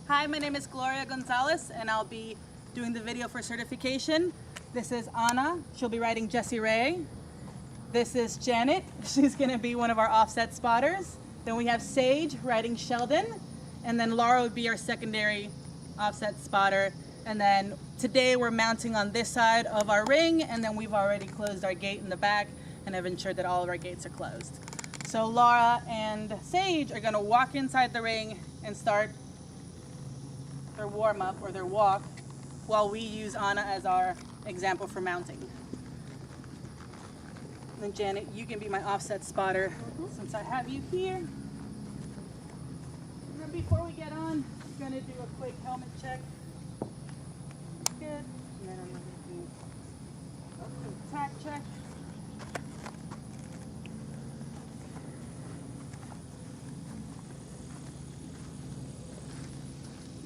Hi, my name is Gloria Gonzalez, and I'll be doing the video for certification. This is Anna. She'll be riding Jessie Ray. This is Janet. She's going to be one of our offset spotters. Then we have Sage riding Sheldon, and then Laura would be our secondary offset spotter. And then today we're mounting on this side of our ring, and then we've already closed our gate in the back and have ensured that all of our gates are closed. So Laura and Sage are going to walk inside the ring and start their warm-up or their walk while we use Anna as our example for mounting. And then Janet, you can be my offset spotter since I have you here. And then before we get on, I'm going to do a quick helmet check. Good. And then I'm going to do a quick tack check.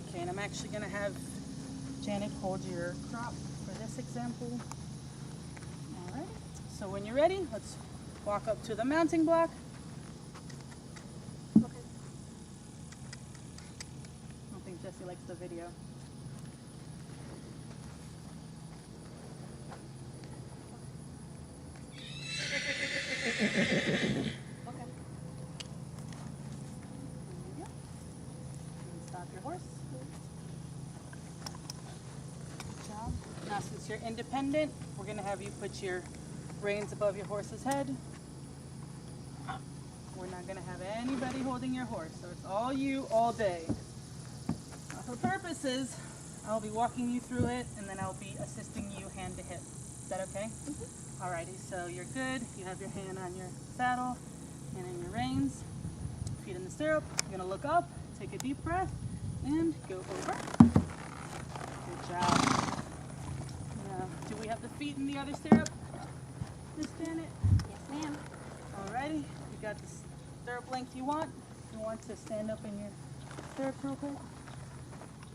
Okay, and I'm actually going to have Janet hold your crop for this example. Alright, so when you're ready, let's walk up to the mounting block. Okay. I don't think Jessie likes the video. Okay. Stop your horse. Now, since you're independent, we're going to have you put your reins above your horse's head. We're not going to have anybody holding your horse, so it's all you all day. For purposes, I'll be walking you through it, and then I'll be assisting you hand to hip. Is that okay? Mm-hmm. Alrighty, so you're good. You have your hand on your saddle and in your reins. Feet in the stirrup. You're going to look up, take a deep breath, and go over. Good job. Do we have the feet in the other stirrup, Miss Janet? Yes, ma'am. Alrighty, you got the stirrup length you want. You want to stand up in your stirrup real quick.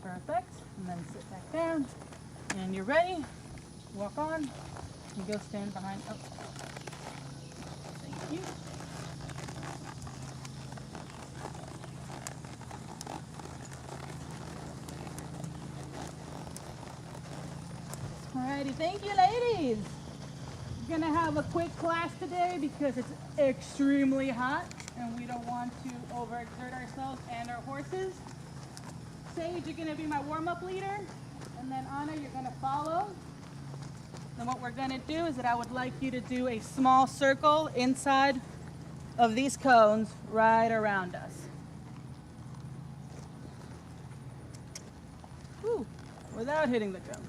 Perfect. And then sit back down. And you're ready. Walk on. You go stand behind. Oh. Thank you. Alrighty, thank you, ladies. We're gonna have a quick class today because it's extremely hot and we don't want to overexert ourselves and our horses. Sage, you're gonna be my warm-up leader, and then Anna, you're gonna follow. Then what we're gonna do is that I would like you to do a small circle inside of these cones right around us. Woo, without hitting the drum.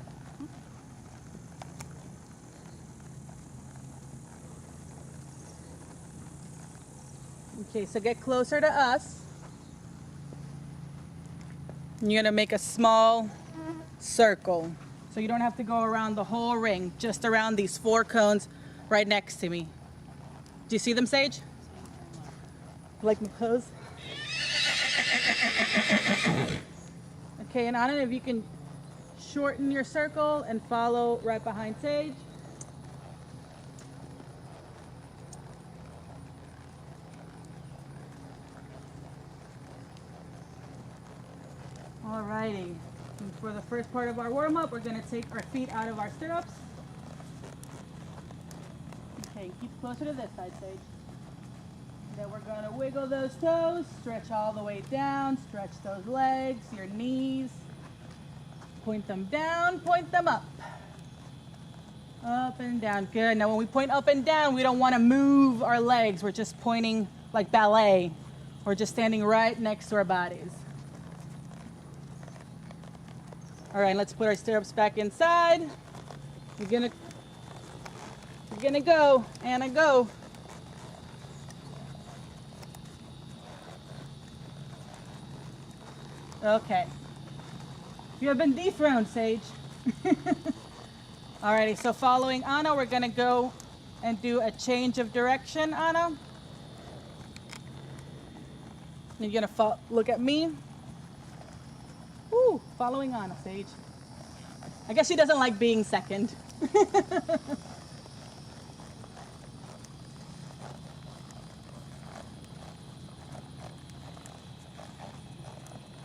Okay, so get closer to us. And you're gonna make a small circle. So you don't have to go around the whole ring, just around these 4 cones right next to me. Do you see them, Sage? Like my pose? Okay, and Anna, if you can shorten your circle and follow right behind Sage. Alrighty, and for the first part of our warm-up, we're going to take our feet out of our stirrups. Okay, keep closer to this side, Sage. And then we're going to wiggle those toes, stretch all the way down, stretch those legs, your knees. Point them down, point them up. Up and down, good. Now when we point up and down, we don't want to move our legs. We're just pointing like ballet. We're just standing right next to our bodies. All right, let's put our stirrups back inside. You're gonna go, Anna, go. Okay. You have been dethroned, Sage. Alrighty, so following Anna, we're gonna go and do a change of direction, Anna. You're gonna look at me. Woo, following Anna, Sage. I guess she doesn't like being second.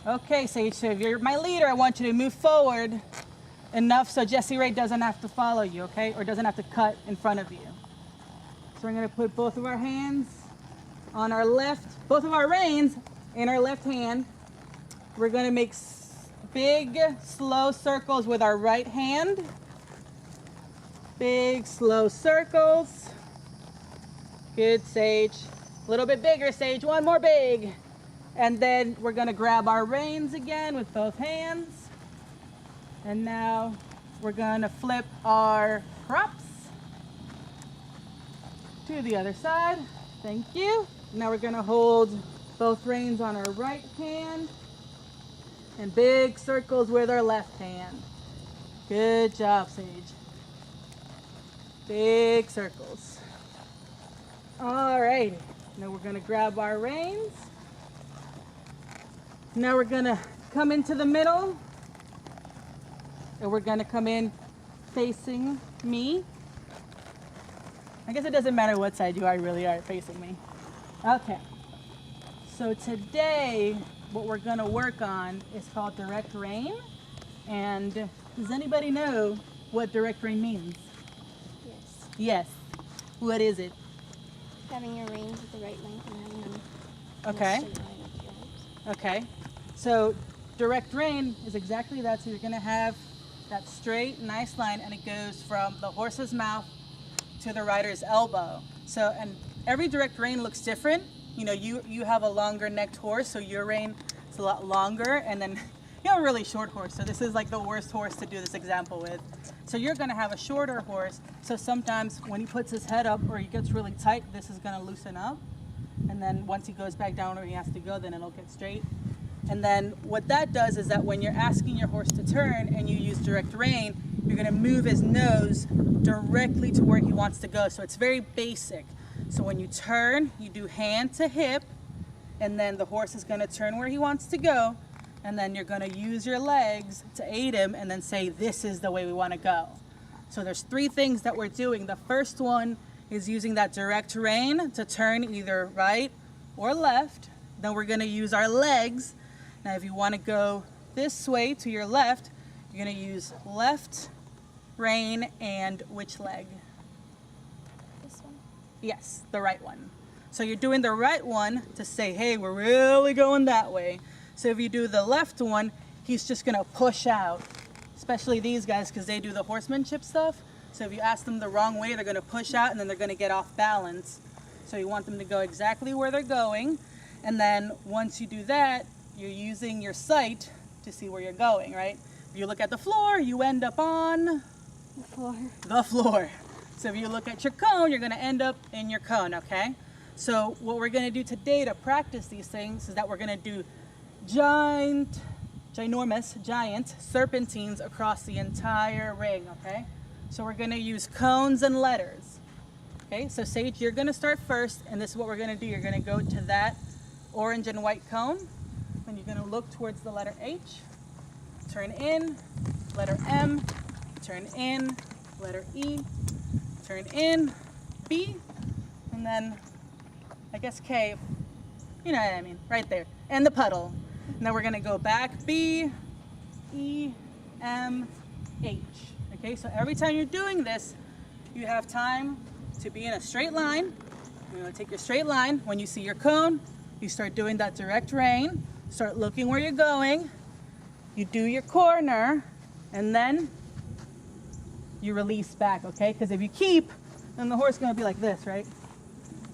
Okay, Sage, so if you're my leader, I want you to move forward enough so Jessie Rae doesn't have to follow you, okay? Or doesn't have to cut in front of you. So we're gonna put both of our hands on our left, both of our reins in our left hand. We're gonna make big, slow circles with our right hand. Big, slow circles. Good, Sage. A little bit bigger, Sage. One more big. And then we're gonna grab our reins again with both hands. And now we're gonna flip our props to the other side. Thank you. Now we're gonna hold both reins on our right hand and big circles with our left hand. Good job, Sage. Big circles. All right, now we're gonna grab our reins. Now we're gonna come into the middle and we're gonna come in facing me. I guess it doesn't matter what side you are, really are facing me. Okay, so today what we're gonna work on is called direct rein. And does anybody know what direct rein means? Yes. Yes. What is it? Having your reins at the right length and having them Okay. in a straight line with your arms. Okay. So direct rein is exactly that. So you're gonna have that straight, nice line, and it goes from the horse's mouth to the rider's elbow. So, and every direct rein looks different. You know, you have a longer necked horse, so your rein is a lot longer, and then you have a really short horse. So this is like the worst horse to do this example with. So you're gonna have a shorter horse. So sometimes when he puts his head up or he gets really tight, this is gonna loosen up. And then once he goes back down where he has to go, then it'll get straight. And then what that does is that when you're asking your horse to turn and you use direct rein, you're gonna move his nose directly to where he wants to go. So it's very basic. So when you turn, you do hand to hip, and then the horse is gonna turn where he wants to go, and then you're gonna use your legs to aid him and then say, this is the way we wanna go. So there's three things that we're doing. The first one is using that direct rein to turn either right or left. Then we're gonna use our legs. Now if you wanna go this way to your left, you're gonna use left rein and which leg? This one? Yes, the right one. So you're doing the right one to say, hey, we're really going that way. So if you do the left one, he's just gonna push out, especially these guys because they do the horsemanship stuff. So if you ask them the wrong way, they're gonna push out and then they're gonna get off balance. So you want them to go exactly where they're going. And then once you do that, you're using your sight to see where you're going, right? If you look at the floor, you end up on the floor. So if you look at your cone, you're gonna end up in your cone, okay? So what we're gonna do today to practice these things is that we're gonna do giant serpentines across the entire ring, okay? So we're gonna use cones and letters. Okay, so Sage, you're gonna start first, and this is what we're gonna do. You're gonna go to that orange and white cone, and you're gonna look towards the letter H, turn in, letter M, turn in, letter E, turn in, B, and then I guess K, you know what I mean, right there, and the puddle. And then we're gonna go back, B, E, M, H. Okay, so every time you're doing this, you have time to be in a straight line. You're gonna take your straight line. When you see your cone, you start doing that direct rein, start looking where you're going, you do your corner, and then you release back, okay? Because if you keep, then the horse is gonna be like this, right?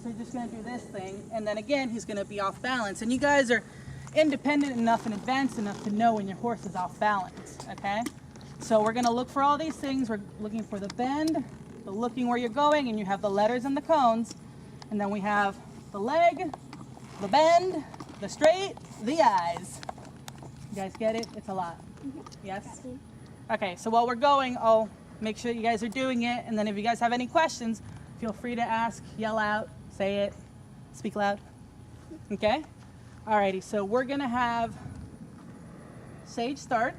So you're just gonna do this thing, and then again, he's gonna be off balance. And you guys are independent enough and advanced enough to know when your horse is off balance, okay? So we're gonna look for all these things. We're looking for the bend, the looking where you're going, and you have the letters and the cones. And then we have the leg, the bend, the straight, the eyes. You guys get it? It's a lot. Mm-hmm. Yes? Okay, so while we're going, I'll make sure you guys are doing it. And then if you guys have any questions, feel free to ask, yell out, say it, speak loud. Okay? Alrighty, so we're gonna have Sage start.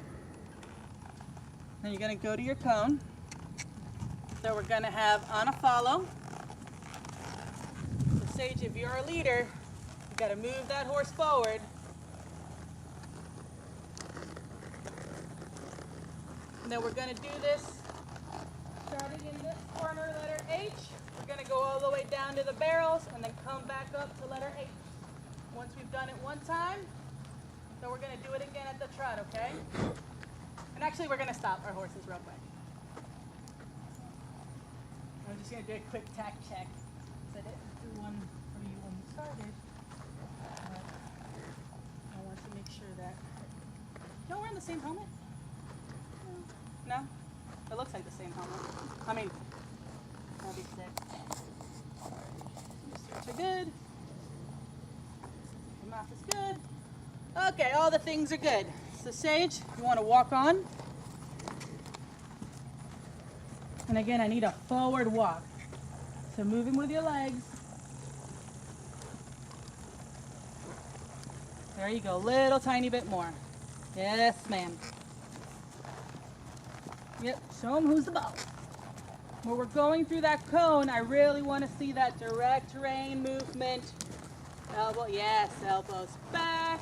Then you're gonna go to your cone. So we're gonna have Anna follow. So Sage, if you're a leader, you gotta move that horse forward. And then we're going to do this starting in this corner, letter H. We're going to go all the way down to the barrels and then come back up to letter H. Once we've done it one time, then we're going to do it again at the trot, okay? And actually, we're going to stop our horses real quick. I'm just going to do a quick tack check. I didn't do one for you when we started. But I want to make sure that... Y'all wearing the same helmet? No? It looks like the same helmet. I mean, that'll be sick. Your suits are good. Your mouth is good. Okay, all the things are good. So Sage, you want to walk on. And again, I need a forward walk. So moving with your legs. There you go, little tiny bit more. Yes, ma'am. Yep, show them who's the boss. When we're going through that cone, I really want to see that direct rein movement. Elbow, yes, elbows back.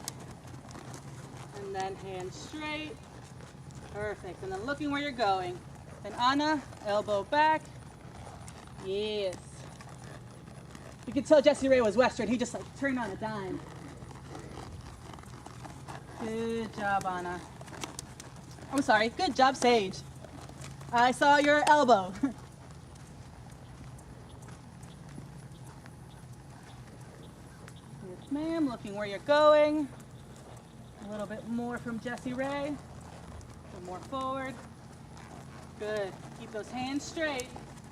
And then hands straight. Perfect, and then looking where you're going. And Anna, elbow back. Yes. You can tell Jesse Ray was Western. He just like turned on a dime. Good job, Anna. I'm sorry. Good job, Sage. I saw your elbow. Yes, ma'am. Looking where you're going. A little bit more from Jesse Ray. A little more forward. Good. Keep those hands straight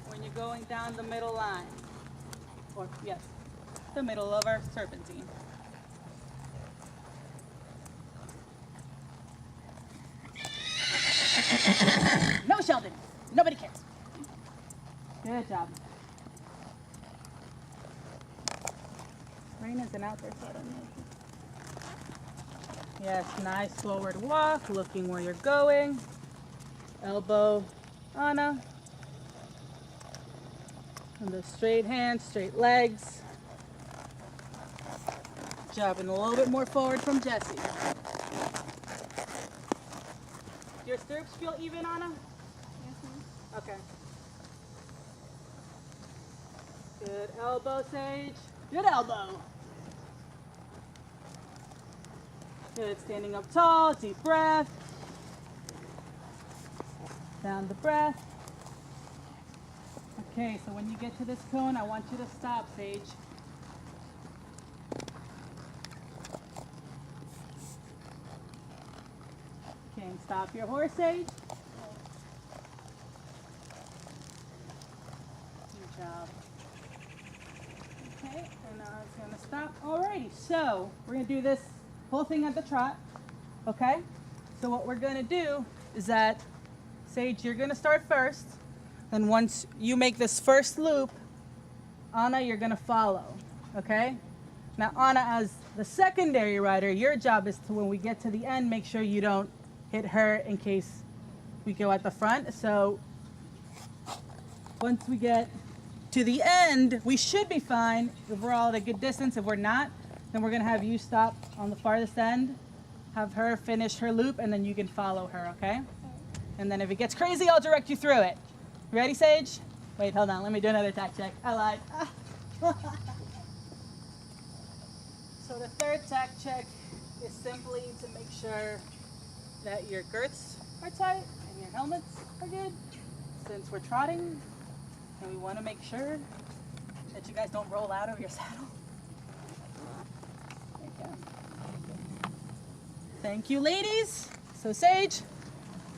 when you're going down the middle line. Or, yes, the middle of our serpentine. No, Sheldon. Nobody cares. Good job. Rain isn't out there, so I don't know. Yes, nice forward walk, looking where you're going. Elbow, Anna. And the straight hands, straight legs. Job, and a little bit more forward from Jesse. Your stirrups feel even, Anna? Yes, ma'am. Okay. Good elbow, Sage. Good elbow. Good, standing up tall, deep breath. Down the breath. Okay, so when you get to this cone, I want you to stop, Sage. Okay, and stop your horse, Sage. Good job. Okay, and now it's going to stop. Alrighty, so we're going to do this whole thing at the trot. Okay? So what we're going to do is that, Sage, you're going to start first. Then once you make this first loop, Anna, you're going to follow. Okay? Now, Anna, as the secondary rider, your job is to, when we get to the end, make sure you don't hit her in case we go at the front. So once we get to the end, we should be fine if we're all at a good distance. If we're not, then we're going to have you stop on the farthest end, have her finish her loop, and then you can follow her, okay? And then if it gets crazy, I'll direct you through it. Ready, Sage? Wait, hold on. Let me do another tack check. I lied. So the third tack check is simply to make sure that your girths are tight and your helmets are good. Since we're trotting, and we want to make sure that you guys don't roll out of your saddle. Okay. Thank you, ladies. So Sage,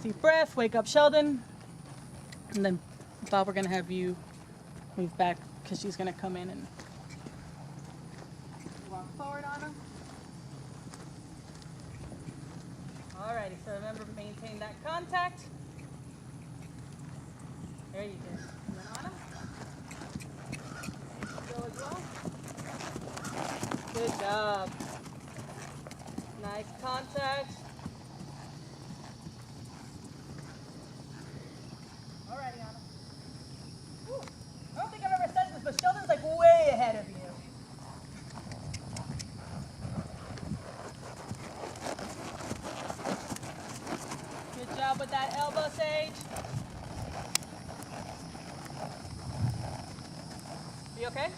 deep breath, wake up Sheldon. And then Bob, we're going to have you move back because she's going to come in and walk forward on her. Alrighty, so remember, maintain that contact. There you go. And then Anna. Go as well. Good job. Nice contact. Alrighty, Anna. Whew. I don't think I've ever said this, but Sheldon's like way ahead of you. Good job with that elbow, Sage. You okay?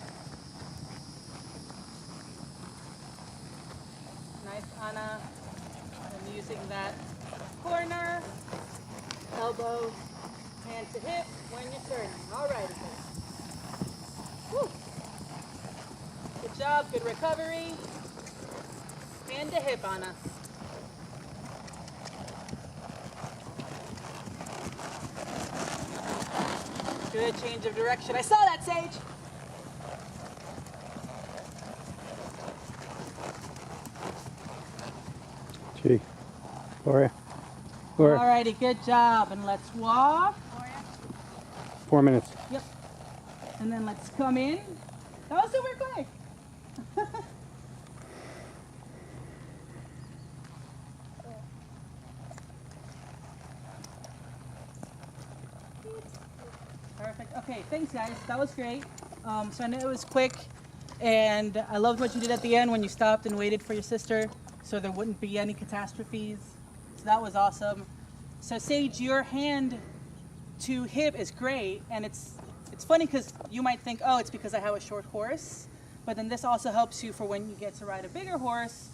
Nice, Anna. I'm using that corner, elbow, hand to hip when you're turning. All righty. Woo. Good job, good recovery. Hand to hip, Anna. Good change of direction. I saw that, Sage. Gee, Gloria. Alrighty, good job. And let's walk. 4 minutes. Yep. And then let's come in. That was super quick. Perfect. Okay, thanks guys. That was great. So I know it was quick, and I loved what you did at the end when you stopped and waited for your sister so there wouldn't be any catastrophes. So that was awesome. So Sage, your hand to hip is great, and it's funny because you might think, oh, it's because I have a short horse, but then this also helps you for when you get to ride a bigger horse,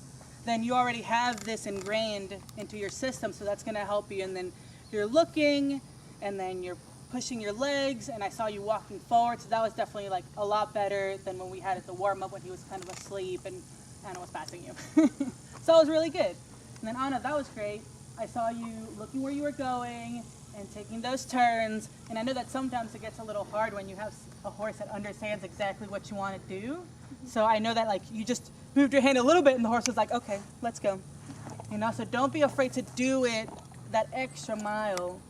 then you already have this ingrained into your system, so that's going to help you. And then you're looking, and then you're pushing your legs, and I saw you walking forward, so that was definitely like a lot better than when we had it the warm up when he was kind of asleep and Anna was passing you. So it was really good. And then Anna, that was great. I saw you looking where you were going and taking those turns, and I know that sometimes it gets a little hard when you have a horse that understands exactly what you want to do. So I know that like you just moved your hand a little bit and the horse was like, okay, let's go. You know, so don't be afraid to do it that extra mile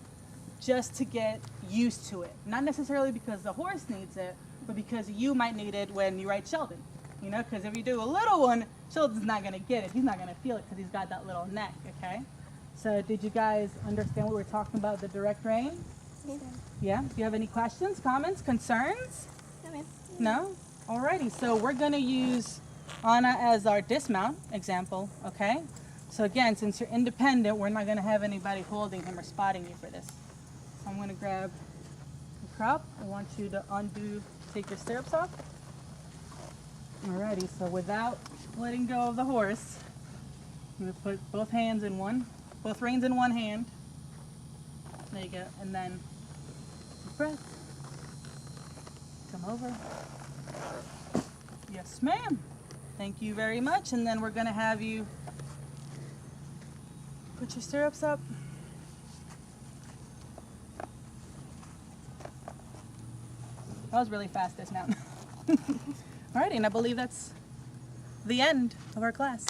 just to get used to it. Not necessarily because the horse needs it, but because you might need it when you ride Sheldon. You know, because if you do a little one, Sheldon's not going to get it. He's not going to feel it because he's got that little neck, okay? So did you guys understand what we were talking about, the direct rein? Yeah? Do you have any questions, comments, concerns? No? Alrighty, so we're going to use Anna as our dismount example, okay? So again, since you're independent, we're not going to have anybody holding him or spotting you for this. So I'm going to grab the crop. I want you to take your stirrups off. Alrighty, so without letting go of the horse, I'm going to put both reins in one hand. There you go. And then deep breath. Come over. Yes, ma'am. Thank you very much. And then we're going to have you put your stirrups up. That was really fast dismount. Alrighty, and I believe that's the end of our class.